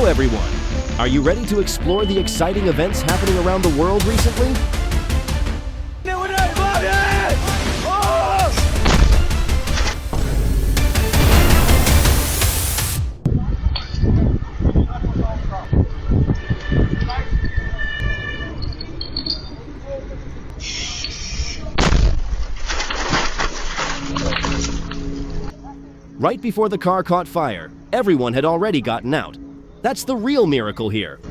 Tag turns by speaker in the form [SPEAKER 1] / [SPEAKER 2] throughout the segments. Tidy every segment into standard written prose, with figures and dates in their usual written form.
[SPEAKER 1] everyone! Are you ready to explore the exciting events happening around the world recently? Right before the car caught fire, everyone had already gotten out. That's the real miracle here.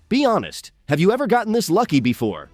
[SPEAKER 1] Be honest, have you ever gotten this lucky before?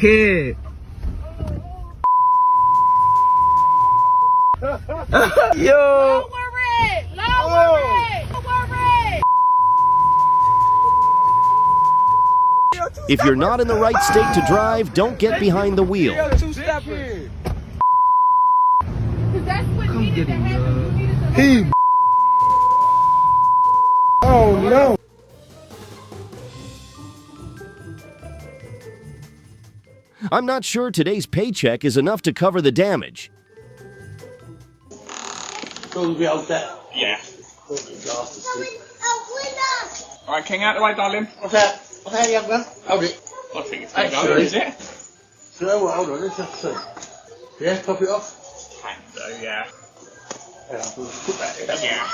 [SPEAKER 2] Hey. Yo.
[SPEAKER 3] Lower it! Lower it! Lower it!
[SPEAKER 1] If you're not in the right state to drive, don't get behind the wheel.
[SPEAKER 3] That's what needed to happen. You needed to
[SPEAKER 2] He. Oh no.
[SPEAKER 1] I'm not sure today's paycheck is enough to cover the damage.
[SPEAKER 4] Yeah. Alright, King, out the way, darling.
[SPEAKER 5] What's that? What's that, young man? Hold it.
[SPEAKER 4] I think it's going to go, is it?
[SPEAKER 5] So, hold on, let's just see. Yeah, top it off.
[SPEAKER 4] Can do, yeah.
[SPEAKER 5] Yeah, I'll put that in.
[SPEAKER 4] Yeah.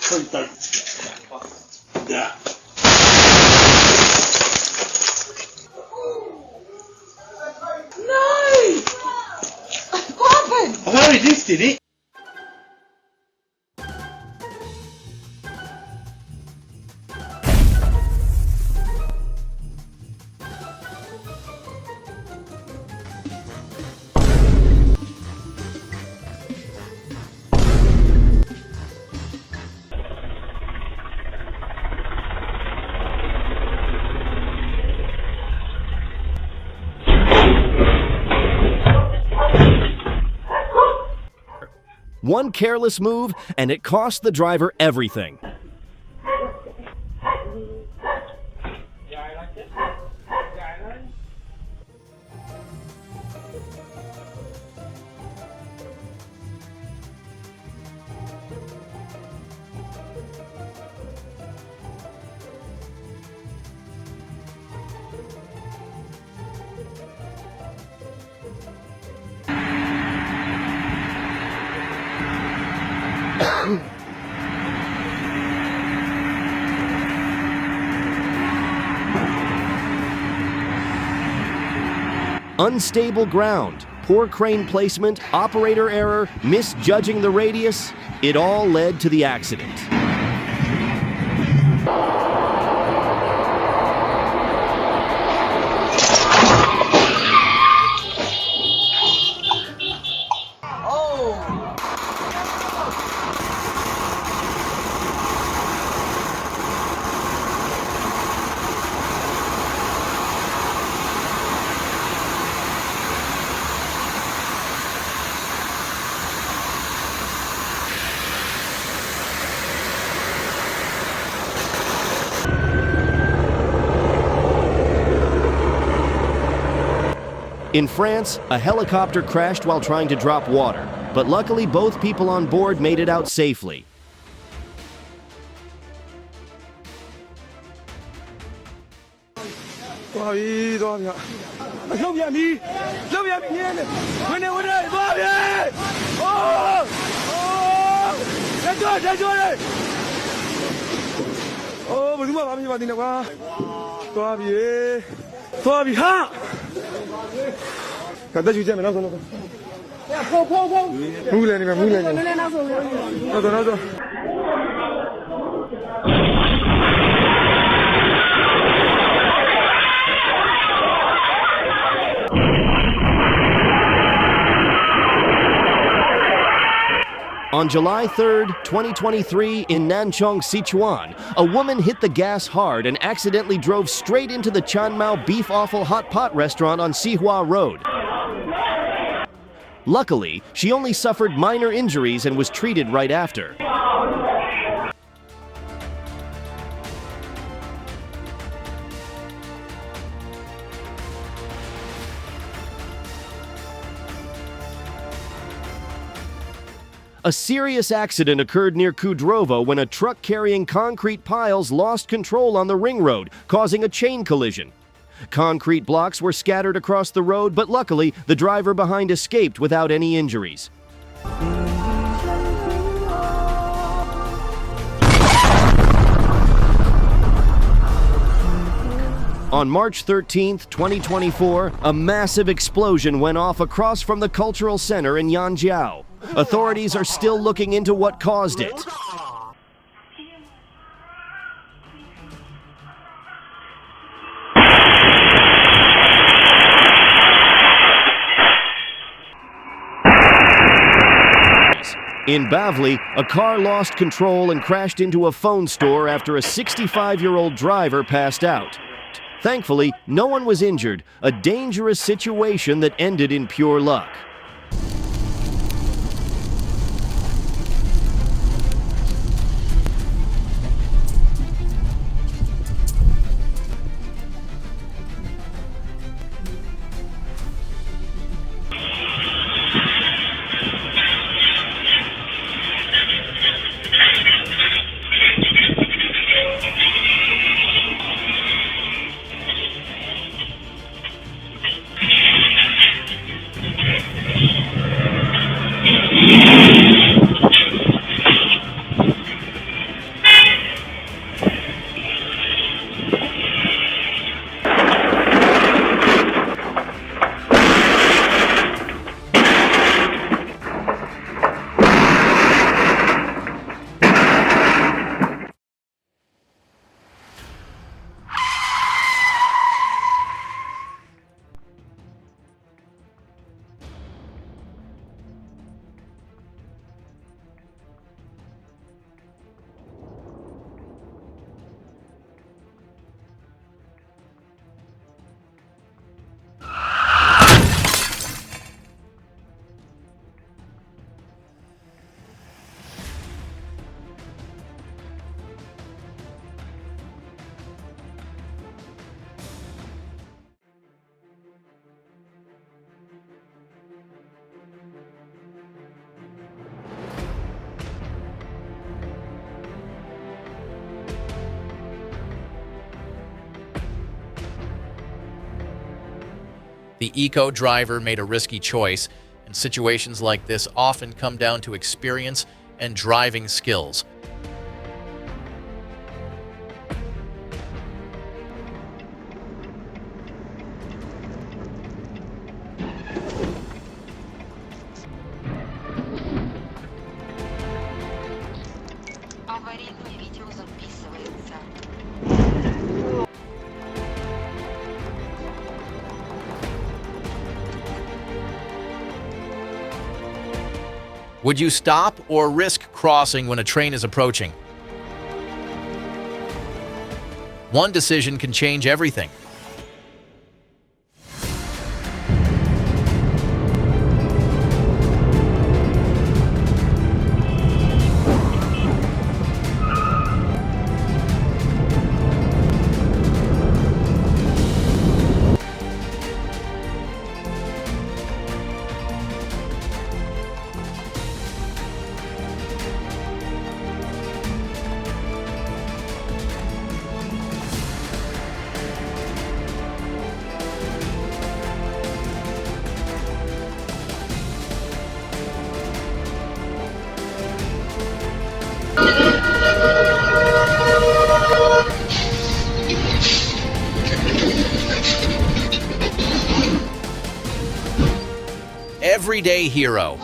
[SPEAKER 5] Please don't. Yeah.
[SPEAKER 3] No! What happened?
[SPEAKER 5] I've only lifted it.
[SPEAKER 1] One careless move, and it cost the driver everything. Unstable ground, poor crane placement, operator error, misjudging the radius, it all led to the accident. In France, a helicopter crashed while trying to drop water, but luckily both people on board made it out safely. On July 3rd, 2023, in Nanchong, Sichuan, a woman hit the gas hard and accidentally drove straight into the Chanmao Beef Offal Hot Pot restaurant on Sihua Road. Luckily, she only suffered minor injuries and was treated right after. A serious accident occurred near Kudrovo when a truck carrying concrete piles lost control on the ring road, causing a chain collision. Concrete blocks were scattered across the road, but luckily, the driver behind escaped without any injuries. On March 13, 2024, a massive explosion went off across from the cultural center in Yanjiao. Authorities are still looking into what caused it. In Bavli, a car lost control and crashed into a phone store after a 65-year-old driver passed out. Thankfully, no one was injured, a dangerous situation that ended in pure luck.
[SPEAKER 6] The eco driver made a risky choice, and situations like this often come down to experience and driving skills. Would you stop or risk crossing when a train is approaching? One decision can change everything. Everyday hero.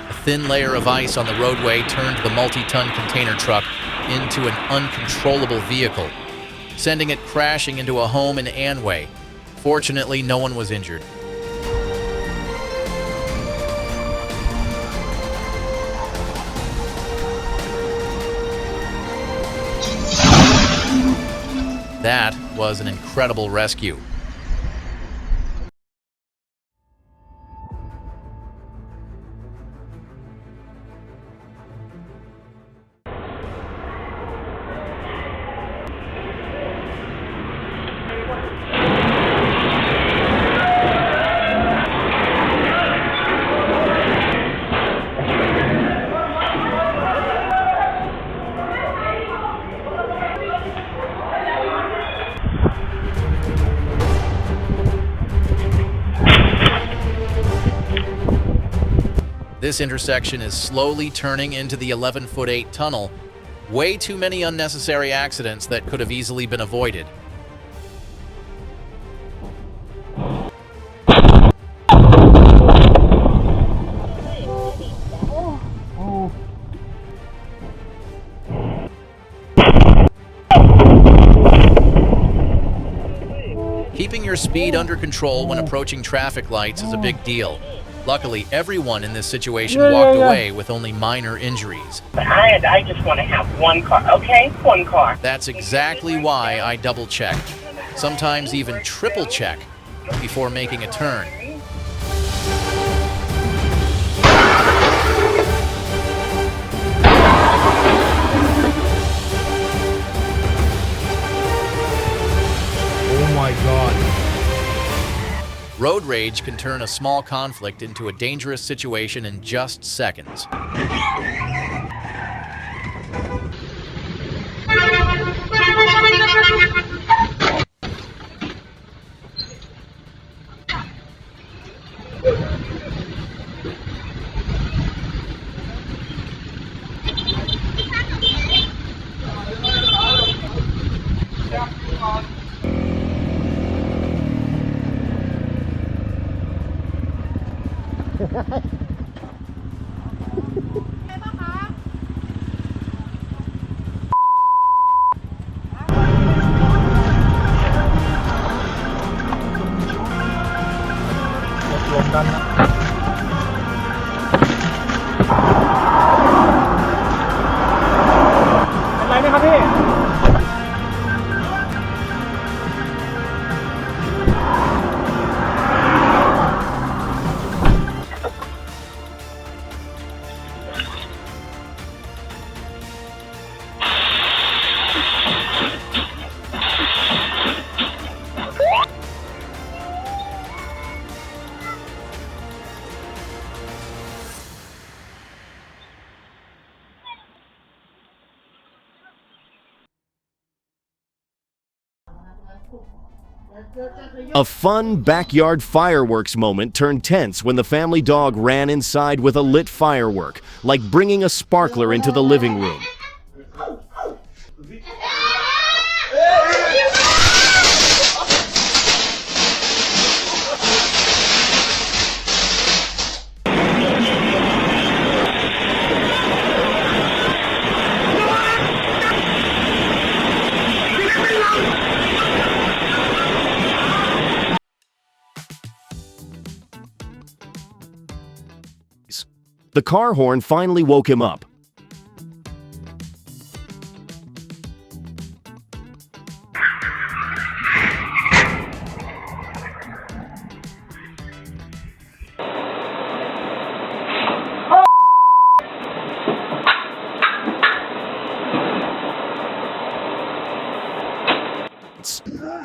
[SPEAKER 6] A thin layer of ice on the roadway turned the multi-ton container truck into an uncontrollable vehicle, sending it crashing into a home in Anway. Fortunately, no one was injured. That was an incredible rescue. This intersection is slowly turning into the 11'8" tunnel. Way too many unnecessary accidents that could have easily been avoided. Keeping your speed under control when approaching traffic lights is a big deal. Luckily, everyone in this situation walked away with only minor injuries.
[SPEAKER 7] I just want to have one car, okay? One car.
[SPEAKER 6] That's exactly why I double-check, sometimes even triple-check, before making a turn.
[SPEAKER 2] Oh my God.
[SPEAKER 6] Road rage can turn a small conflict into a dangerous situation in just seconds.
[SPEAKER 1] A fun backyard fireworks moment turned tense when the family dog ran inside with a lit firework, like bringing a sparkler into the living room. The car horn finally woke him up.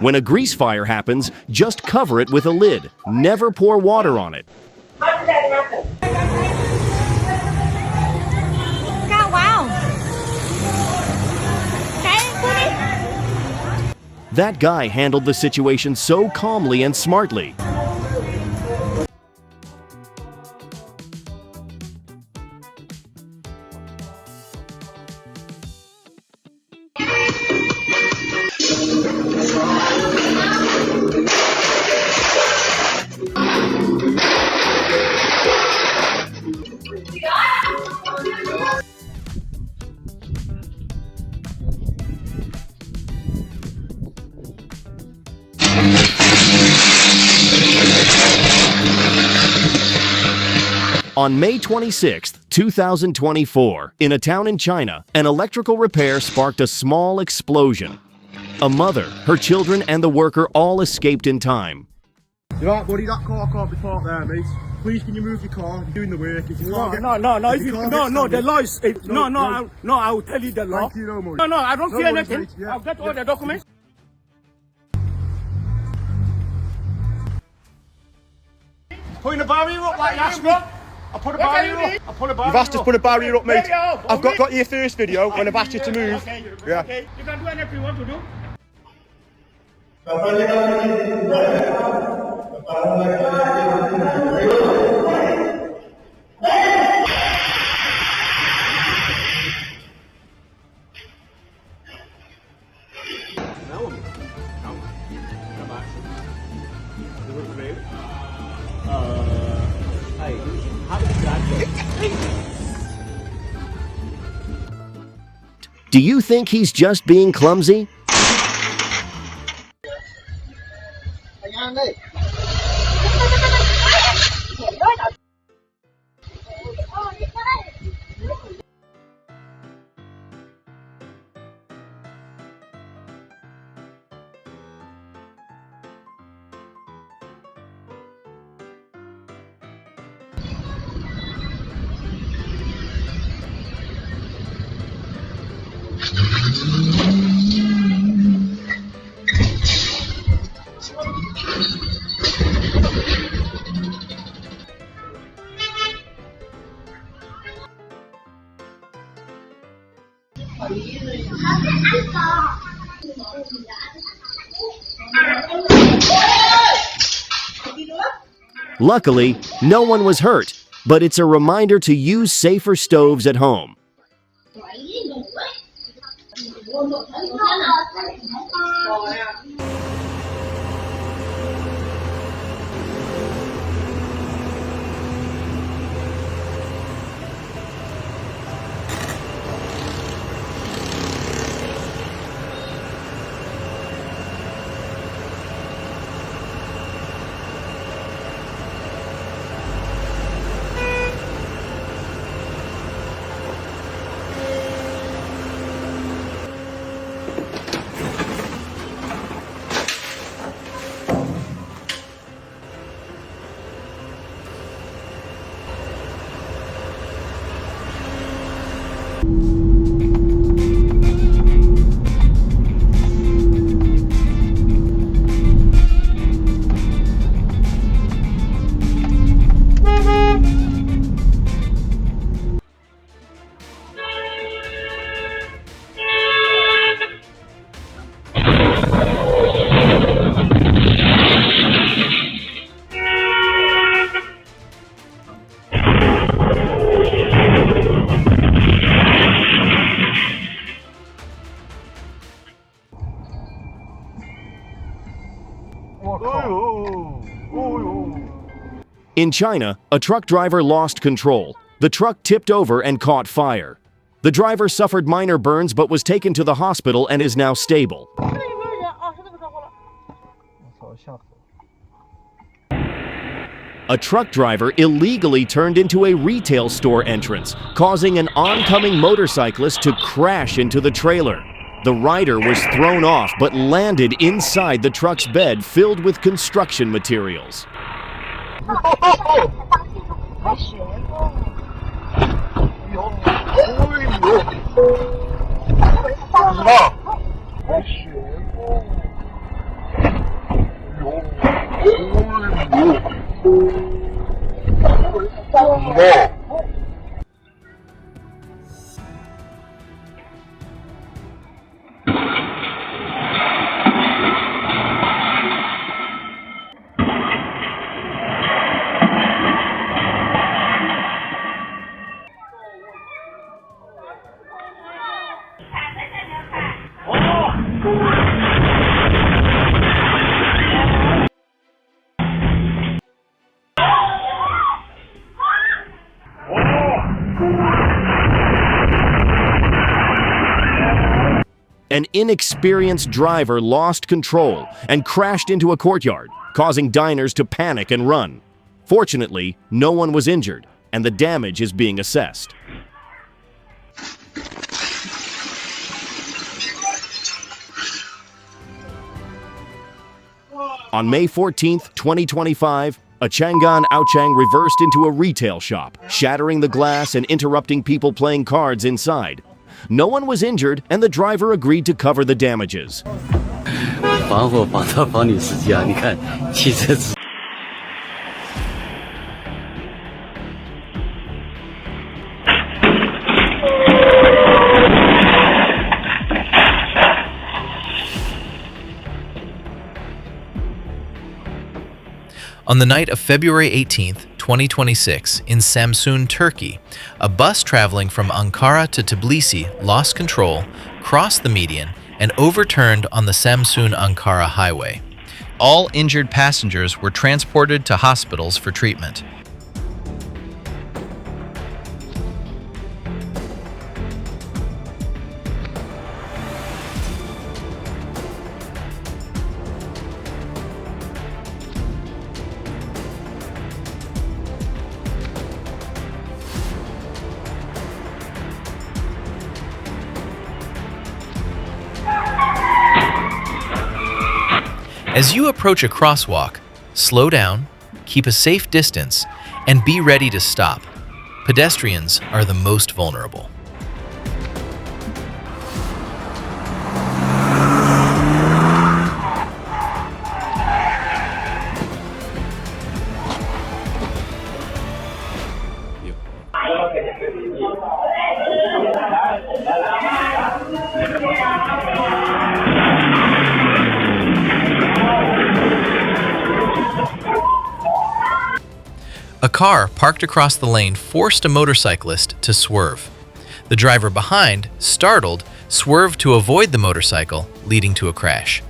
[SPEAKER 1] When a grease fire happens, just cover it with a lid. Never pour water on it.
[SPEAKER 7] How did that happen?
[SPEAKER 1] That guy handled the situation so calmly and smartly. On May 26, 2024, in a town in China, an electrical repair sparked a small explosion. A mother, her children, and the worker all escaped in time.
[SPEAKER 2] You alright, buddy? That car can't be parked there, mate. Please, can you move your car? You're doing the work. If you can't get,
[SPEAKER 5] The law is I will tell you the law.
[SPEAKER 2] Thank you, no more.
[SPEAKER 5] No, I don't
[SPEAKER 2] No
[SPEAKER 5] fear
[SPEAKER 2] worries,
[SPEAKER 5] anything.
[SPEAKER 2] mate, yeah.
[SPEAKER 5] I've got all the documents. Putting a barrier up like last week. I put a barrier up.
[SPEAKER 2] You've asked us to put a barrier up, mate.
[SPEAKER 5] Yeah,
[SPEAKER 2] I've got your first video when I've asked you to move.
[SPEAKER 5] Okay,
[SPEAKER 2] Yeah.
[SPEAKER 5] okay. You can do anything you want to do.
[SPEAKER 1] Do you think he's just being clumsy? Luckily, no one was hurt, but it's a reminder to use safer stoves at home. In China, a truck driver lost control. The truck tipped over and caught fire. The driver suffered minor burns but was taken to the hospital and is now stable. A truck driver illegally turned into a retail store entrance, causing an oncoming motorcyclist to crash into the trailer. The rider was thrown off but landed inside the truck's bed filled with construction materials. An inexperienced driver lost control and crashed into a courtyard, causing diners to panic and run. Fortunately, no one was injured, and the damage is being assessed. On May 14, 2025, a Chang'an Aochang reversed into a retail shop, shattering the glass and interrupting people playing cards inside. No one was injured, and the driver agreed to cover the damages.
[SPEAKER 8] 防火防盗防女司机啊，你看汽车。
[SPEAKER 6] On the night of February 18th, 2026, in Samsun, Turkey, a bus traveling from Ankara to Tbilisi lost control, crossed the median, and overturned on the Samsun-Ankara highway. All injured passengers were transported to hospitals for treatment. As you approach a crosswalk, slow down, keep a safe distance, and be ready to stop. Pedestrians are the most vulnerable. A car parked across the lane forced a motorcyclist to swerve. The driver behind, startled, swerved to avoid the motorcycle, leading to a crash.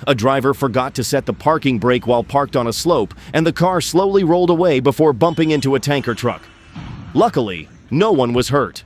[SPEAKER 1] A driver forgot to set the parking brake while parked on a slope, and the car slowly rolled away before bumping into a tanker truck. Luckily, no one was hurt.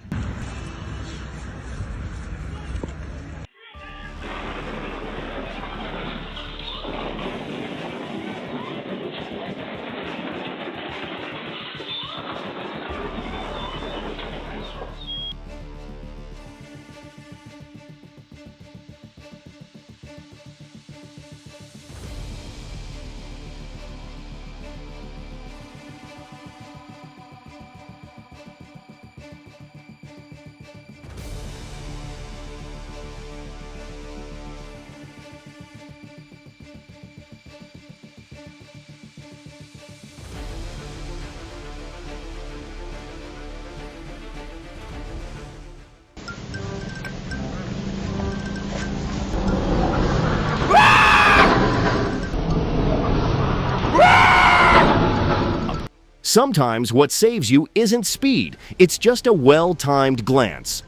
[SPEAKER 1] Sometimes what saves you isn't speed, it's just a well-timed glance.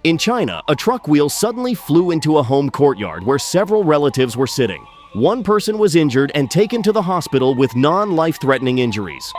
[SPEAKER 1] In China, a truck wheel suddenly flew into a home courtyard where several relatives were sitting. One person was injured and taken to the hospital with non-life-threatening injuries.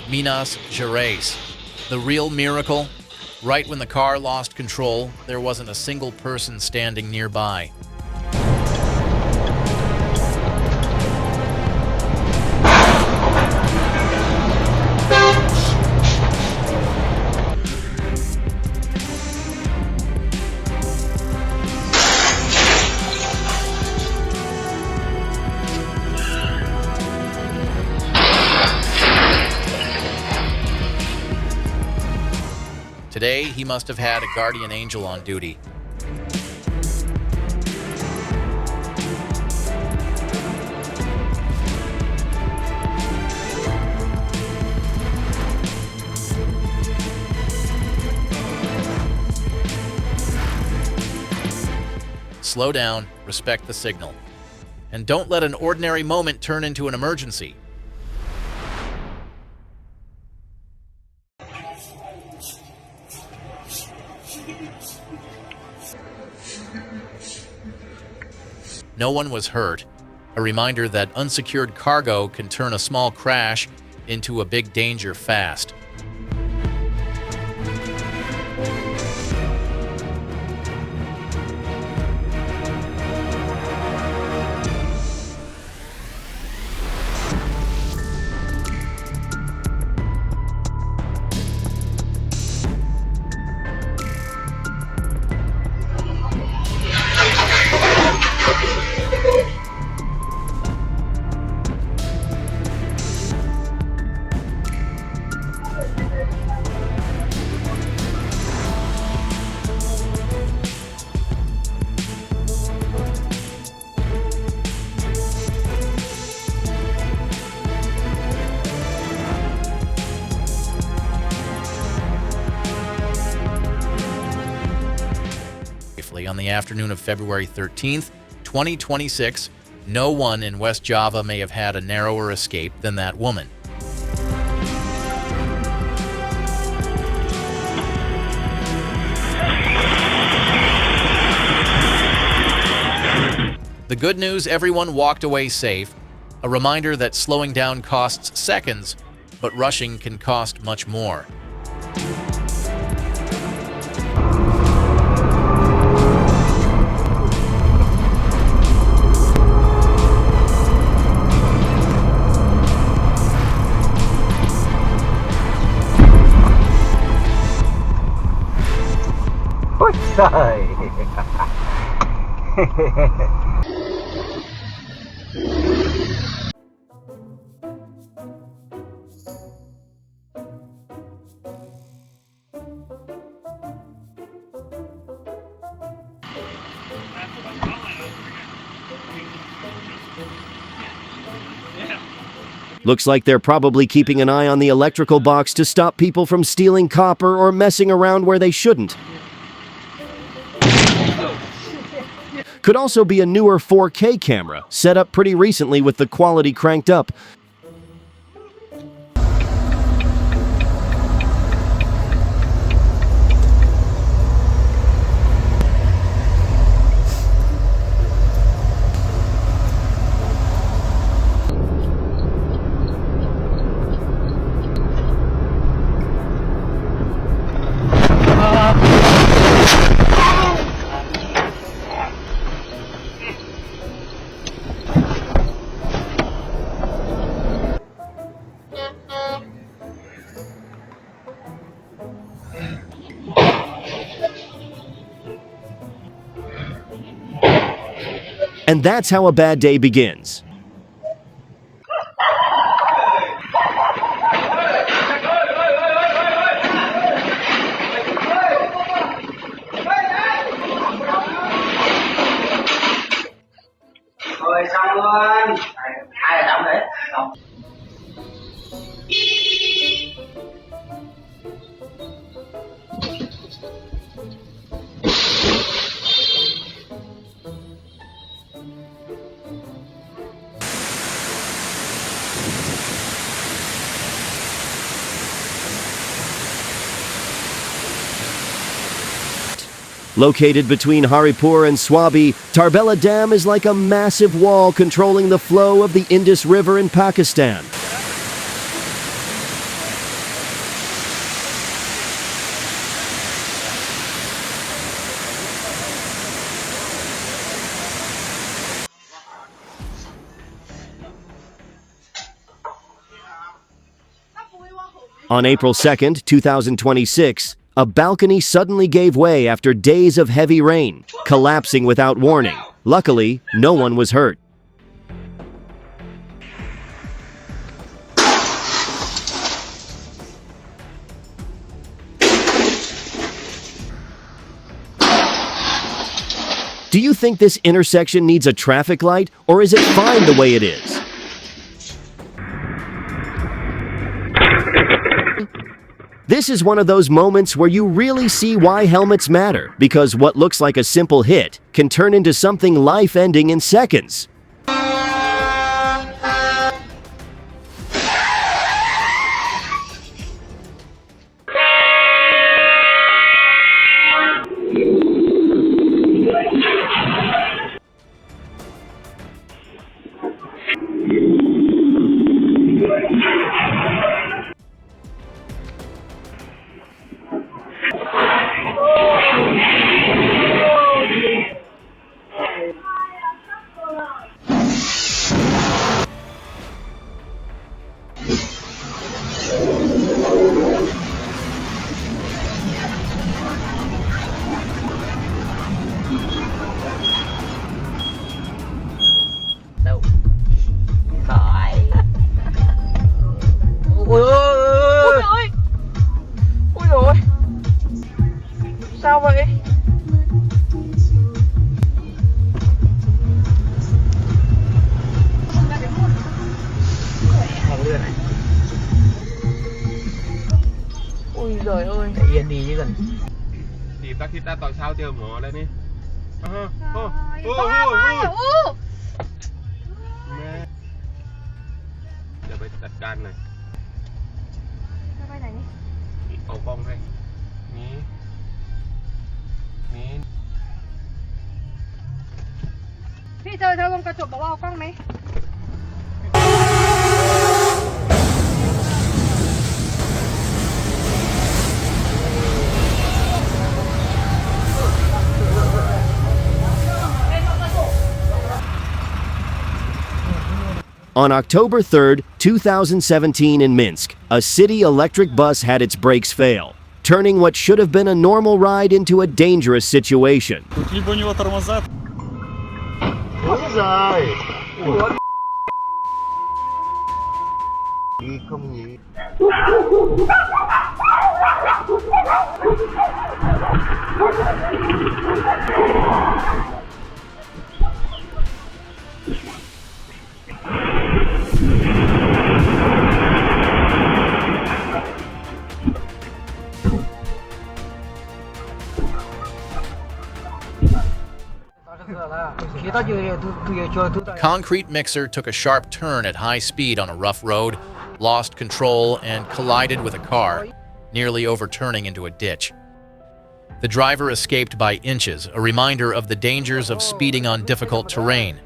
[SPEAKER 6] Minas Gerais. The real miracle? Right when the car lost control, there wasn't a single person standing nearby. Today, he must have had a guardian angel on duty. Slow down, respect the signal, and don't let an ordinary moment turn into an emergency. No one was hurt. A reminder that unsecured cargo can turn a small crash into a big danger fast. On the afternoon of February 13th, 2026, no one in West Java may have had a narrower escape than that woman. The good news, everyone walked away safe. A reminder that slowing down costs seconds, but rushing can cost much more.
[SPEAKER 1] Looks like they're probably keeping an eye on the electrical box to stop people from stealing copper or messing around where they shouldn't. Could also be a newer 4K camera, set up pretty recently with the quality cranked up. And that's how a bad day begins.
[SPEAKER 9] Rồi xong luôn. Ai là động đấy? Động.
[SPEAKER 1] Located between Haripur and Swabi, Tarbela Dam is like a massive wall controlling the flow of the Indus River in Pakistan. On April 2nd, 2026, a balcony suddenly gave way after days of heavy rain, collapsing without warning. Luckily, no one was hurt. Do you think this intersection needs a traffic light, or is it fine the way it is? This is one of those moments where you really see why helmets matter, because what looks like a simple hit can turn into something life-ending in seconds.
[SPEAKER 3] Sao vậy? Ôi giời ơi. Để yên đi chứ gần.
[SPEAKER 5] Thì ta khi taต่อยเช้าเจอหมอแล้วนี่แม่เดี๋ยวไปจัดการหน่อยจะไปไหนนี่เอากล้องให้นี่
[SPEAKER 3] พี่เจอเธอวงกระจกบอกว่าเอากล้องไหม
[SPEAKER 1] On October 3rd, 2017 in Minsk, a city electric bus had its brakes fail, turning what should have been a normal ride into a dangerous situation.
[SPEAKER 6] Concrete mixer took a sharp turn at high speed on a rough road, lost control, and collided with a car, nearly overturning into a ditch. The driver escaped by inches, a reminder of the dangers of speeding on difficult terrain.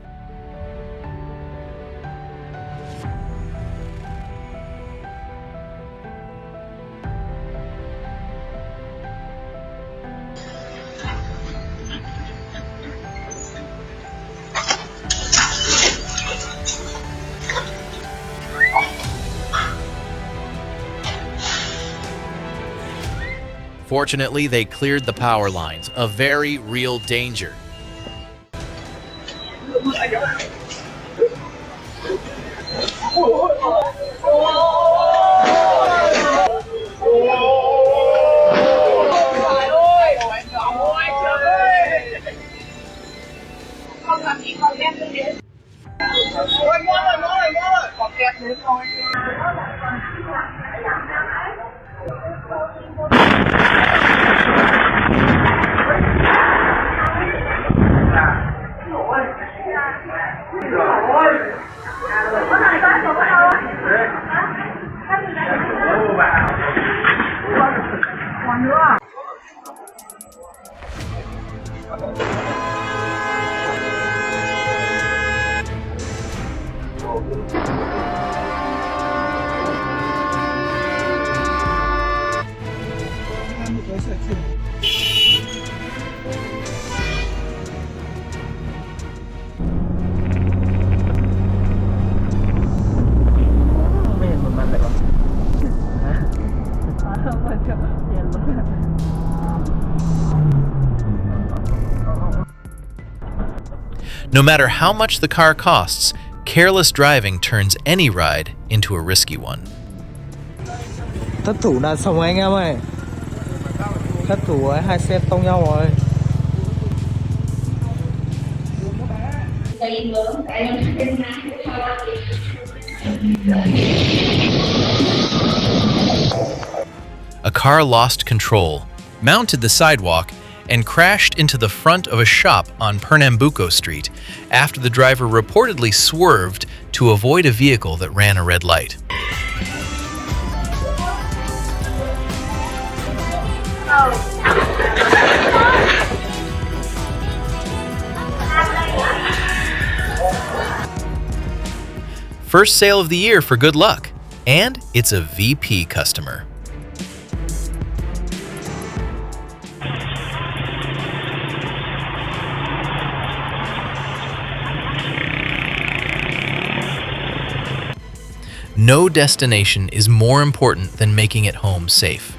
[SPEAKER 6] Fortunately, they cleared the power lines, a very real danger. No matter how much the car costs, careless driving turns any ride into a risky one.
[SPEAKER 10] Thất thủ là xong rồi anh em ơi. Thất thủ ấy, hai xe tông nhau rồi.
[SPEAKER 6] A car lost control, mounted the sidewalk, and crashed into the front of a shop on Pernambuco Street after the driver reportedly swerved to avoid a vehicle that ran a red light. First sale of the year for good luck, and it's a VP customer. No destination is more important than making it home safe.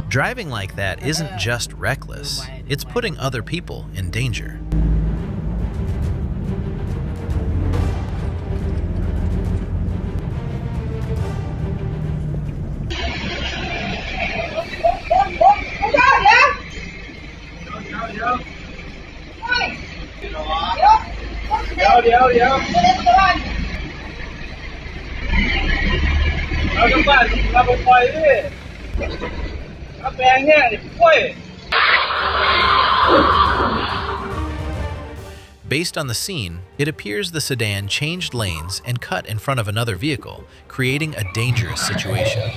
[SPEAKER 6] Driving like that isn't just reckless, it's putting other people in danger. Based on the scene, it appears the sedan changed lanes and cut in front of another vehicle, creating a dangerous situation.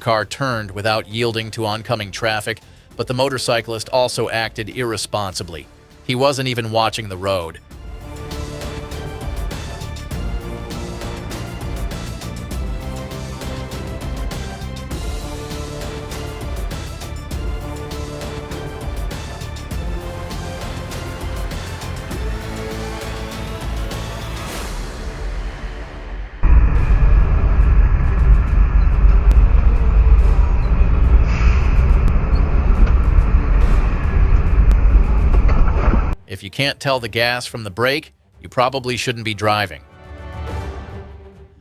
[SPEAKER 6] car turned without yielding to oncoming traffic, but the motorcyclist also acted irresponsibly. He wasn't even watching the road. If you can't tell the gas from the brake, you probably shouldn't be driving.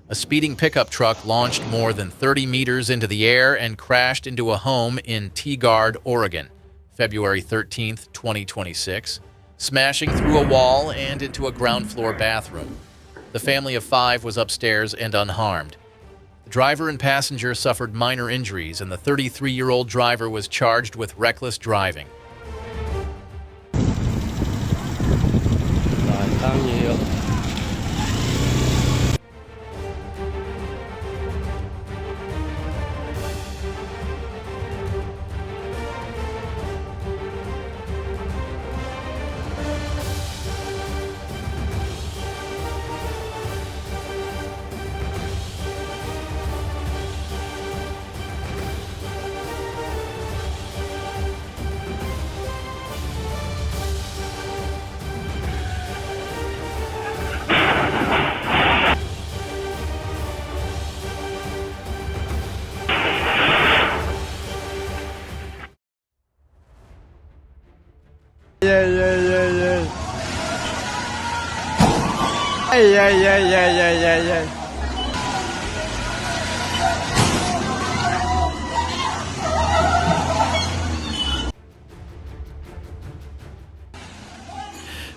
[SPEAKER 6] A speeding pickup truck launched more than 30 meters into the air and crashed into a home in Tigard, Oregon, February 13, 2026, smashing through a wall and into a ground floor bathroom. The family of 5 was upstairs and unharmed. The driver and passenger suffered minor injuries, and the 33-year-old driver was charged with reckless driving.
[SPEAKER 8] Tao nhiều.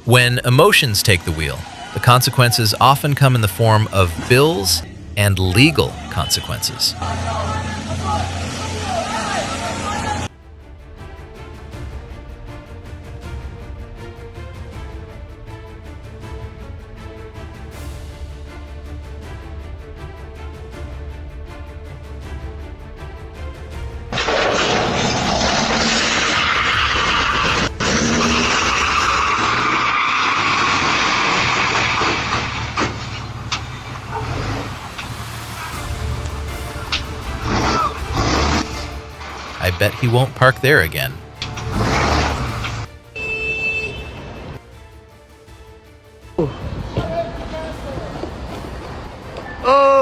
[SPEAKER 11] When emotions take the wheel, the consequences often come in the form of bills and legal consequences. I bet he won't park there again.
[SPEAKER 10] Oh!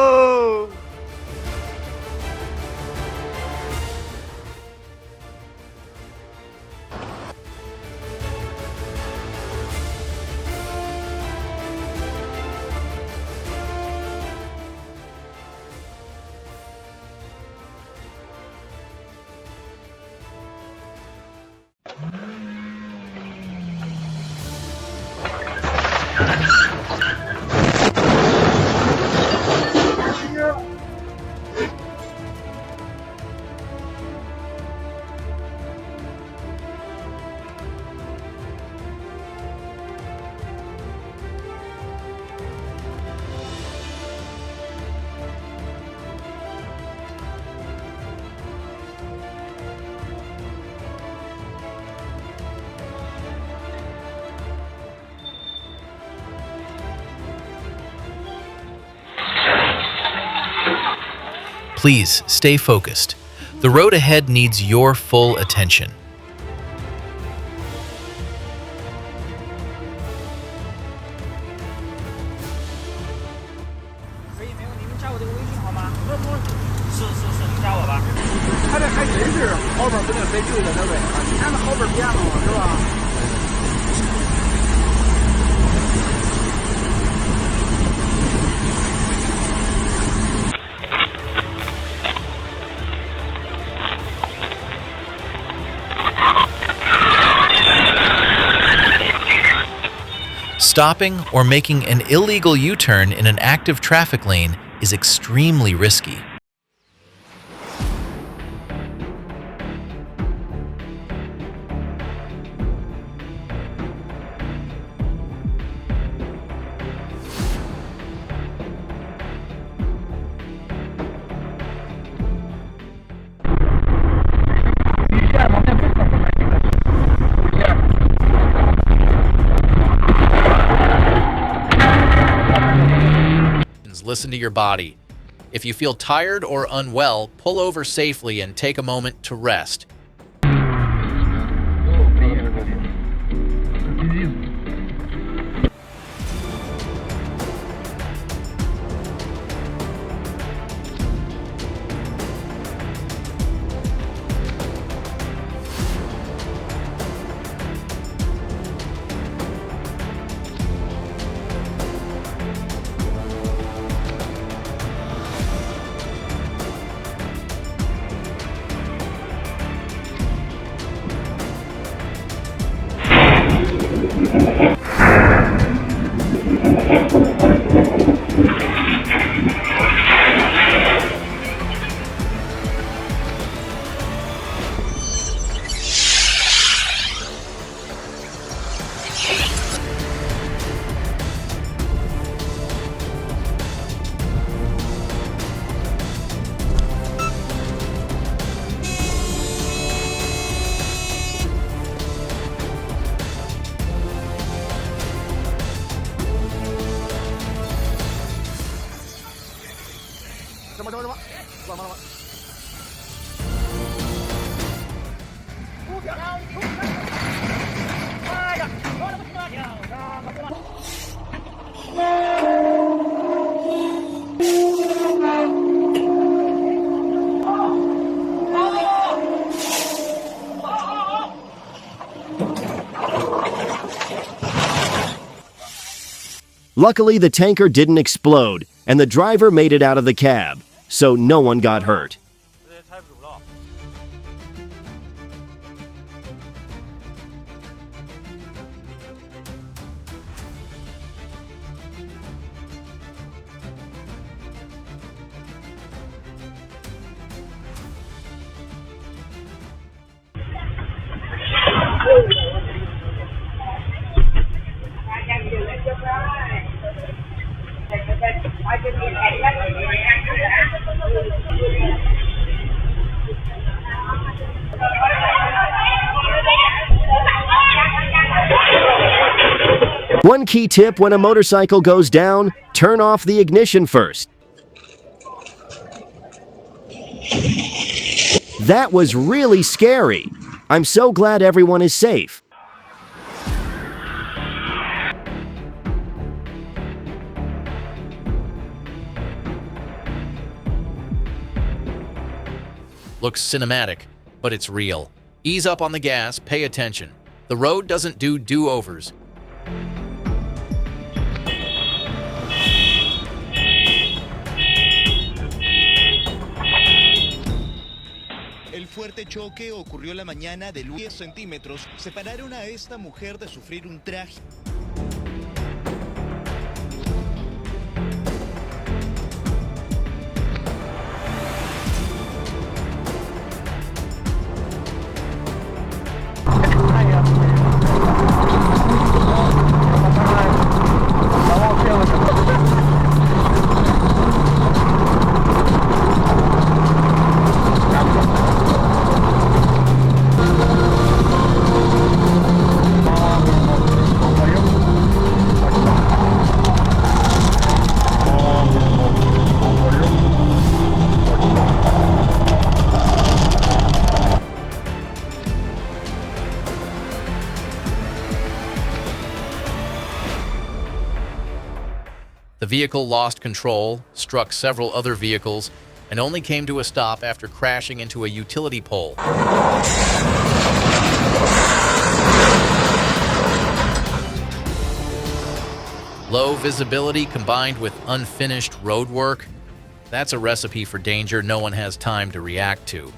[SPEAKER 11] Please stay focused. The road ahead needs your full attention. Stopping or making an illegal U-turn in an active traffic lane is extremely risky.
[SPEAKER 6] listen to your body. If you feel tired or unwell, pull over safely and take a moment to rest.
[SPEAKER 1] Luckily, the tanker didn't explode, and the driver made it out of the cab, so no one got hurt. One key tip when a motorcycle goes down, turn off the ignition first. That was really scary. I'm so glad everyone is safe.
[SPEAKER 6] Looks cinematic, but it's real. Ease up on the gas, pay attention. The road doesn't do do-overs.
[SPEAKER 12] El fuerte choque ocurrió la mañana de 10 centímetros. Separaron a esta mujer de sufrir un trágico.
[SPEAKER 6] The vehicle lost control, struck several other vehicles, and only came to a stop after crashing into a utility pole. Low visibility combined with unfinished road work, that's a recipe for danger no one has time to react to.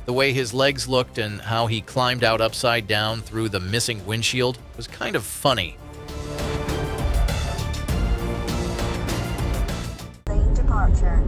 [SPEAKER 6] The way his legs looked and how he climbed out upside down through the missing windshield was kind of funny.
[SPEAKER 13] Lane departure.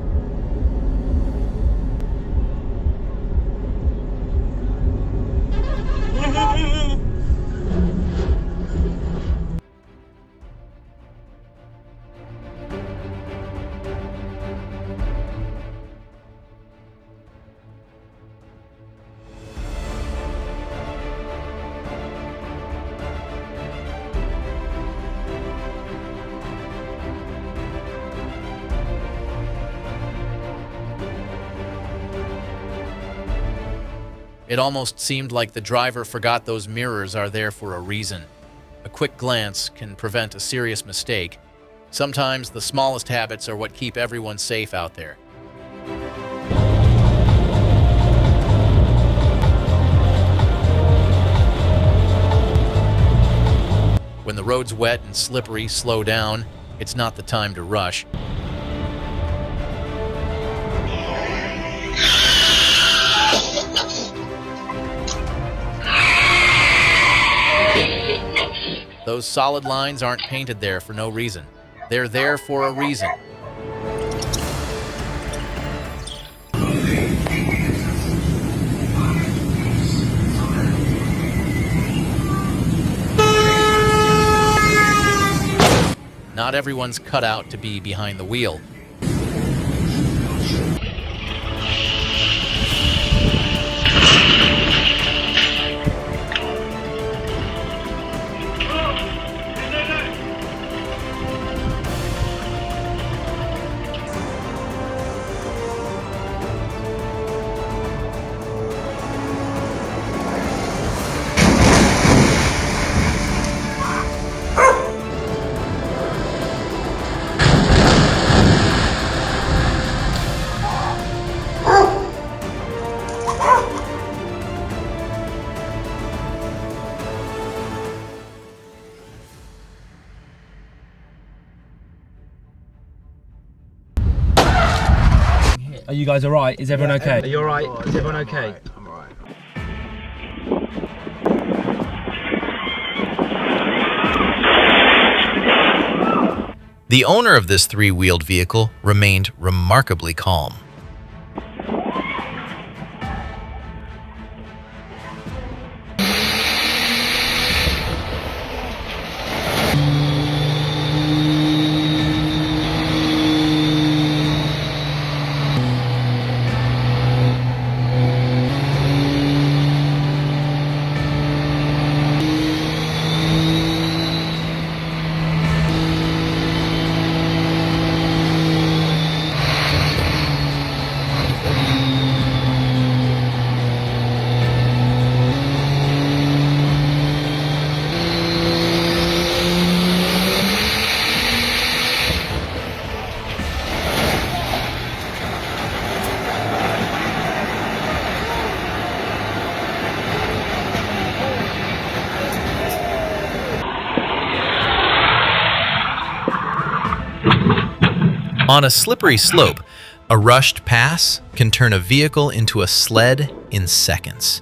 [SPEAKER 6] It almost seemed like the driver forgot those mirrors are there for a reason. A quick glance can prevent a serious mistake. Sometimes the smallest habits are what keep everyone safe out there. When the road's wet and slippery, slow down. It's not the time to rush. Those solid lines aren't painted there for no reason. They're there for a reason. Not everyone's cut out to be behind the wheel.
[SPEAKER 13] Are you guys alright? Is everyone okay?
[SPEAKER 10] Are you alright? Is everyone okay?
[SPEAKER 13] I'm alright.
[SPEAKER 11] The owner of this three-wheeled vehicle remained remarkably calm. On a slippery slope, a rushed pass can turn a vehicle into a sled in seconds.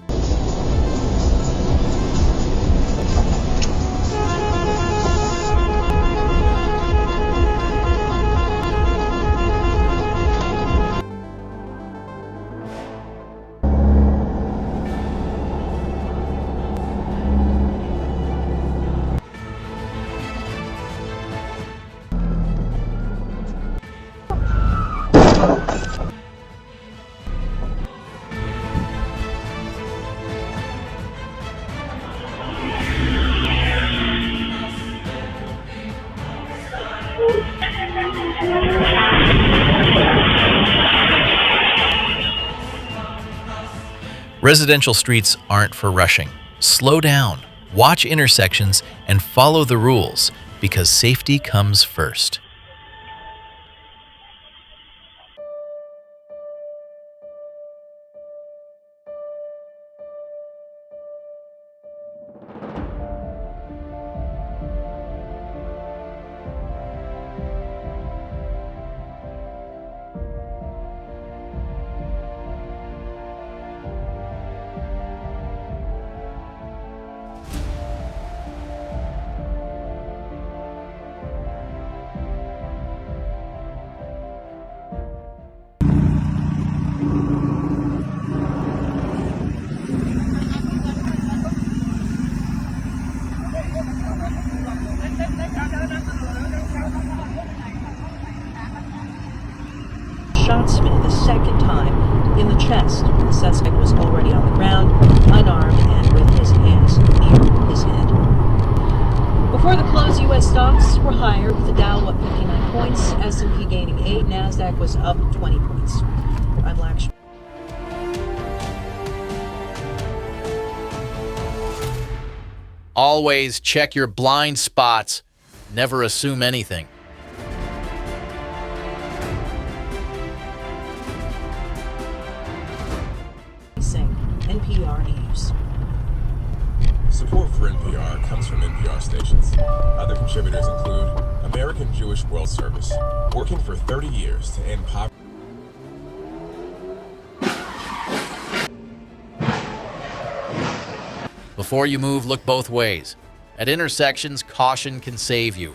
[SPEAKER 11] Residential streets aren't for rushing. Slow down, watch intersections, and follow the rules, because safety comes first.
[SPEAKER 14] Shot Smith a second time in the chest. The suspect was already on the ground, unarmed and with his hands near his head. Before the close, U.S. stocks were higher, with the Dow up 59 points, S&P gaining 8, NASDAQ was up 20 points. I'm Lakshmi.
[SPEAKER 6] Always check your blind spots. Never assume anything.
[SPEAKER 14] NPR News.
[SPEAKER 15] Support for NPR comes from NPR stations. Other contributors include American Jewish World Service, working for 30 years to end poverty.
[SPEAKER 6] Before you move, look both ways. At intersections, caution can save you.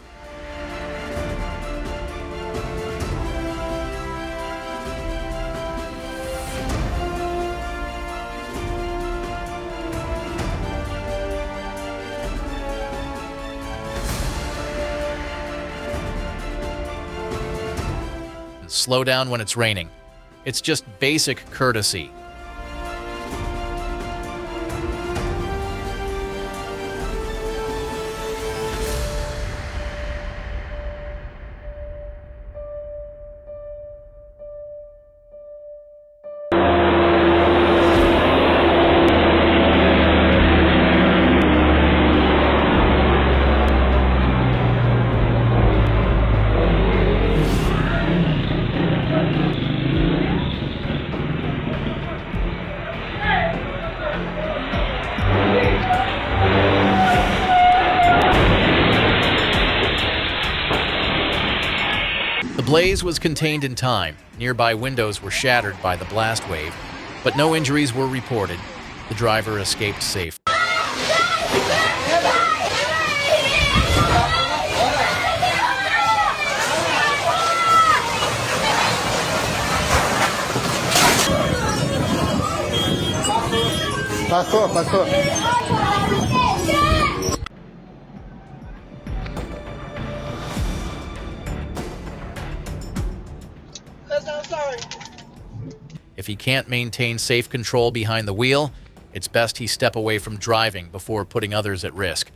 [SPEAKER 6] And slow down when it's raining. It's just basic courtesy. The blaze was contained in time. Nearby windows were shattered by the blast wave, but no injuries were reported. The driver escaped safe.
[SPEAKER 2] Pasó.
[SPEAKER 6] If he can't maintain safe control behind the wheel, it's best he step away from driving before putting others at risk.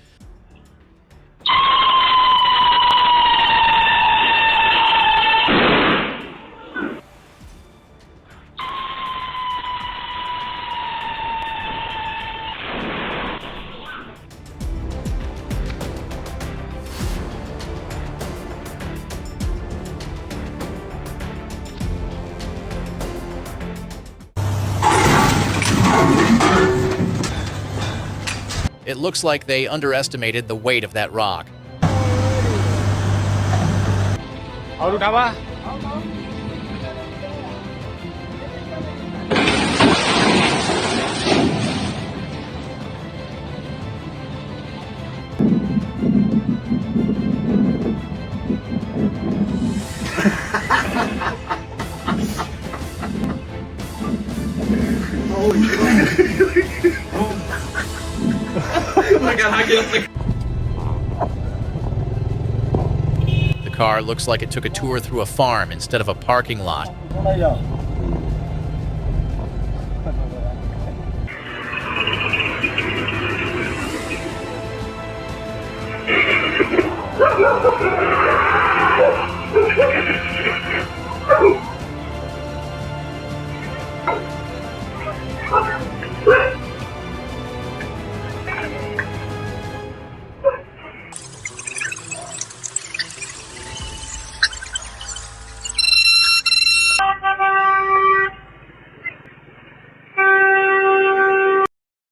[SPEAKER 6] It looks like they underestimated the weight of that rock. The car looks like it took a tour through a farm instead of a parking lot.